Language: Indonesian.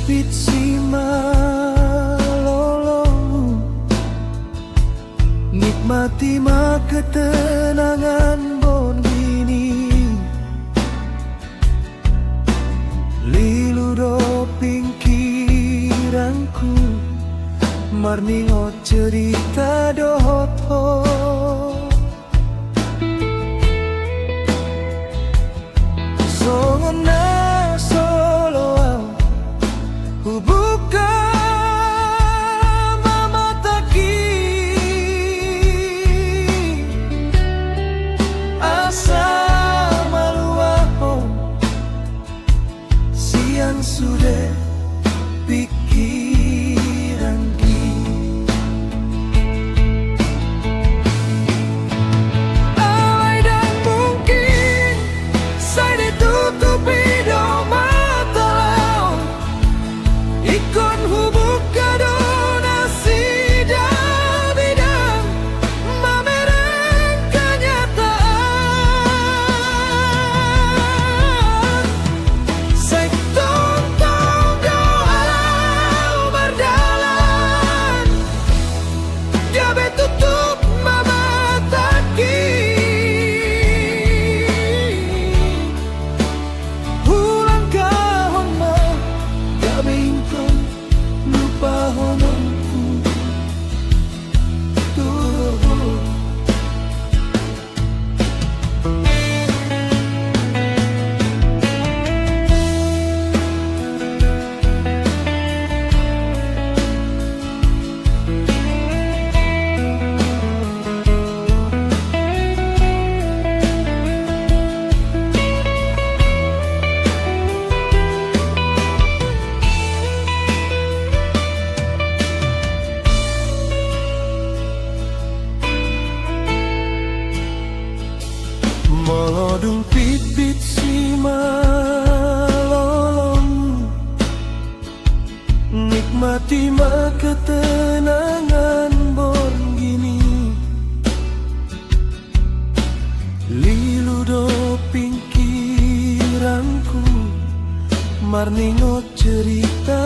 pipit si malolong, nikmati ma ketenangan bon gini. Lilu do pingkiranku, marningo cerita doho. Songona solo hubuka mama taki asa maluaho siang sudah pikiran ki alay dan mungkin saya ditutupi do mata lau ikon hubuka do nasi dan bidang mamereng kenyataan. Saya tonton doa berjalan, dia betutup mama taki. Ulang kahon ma, gabing kon lupa hononku tuh. Melodung pipit si malolong, nikmati ma ketenangan bon gini. Lilu do pingkiranku, marningo cerita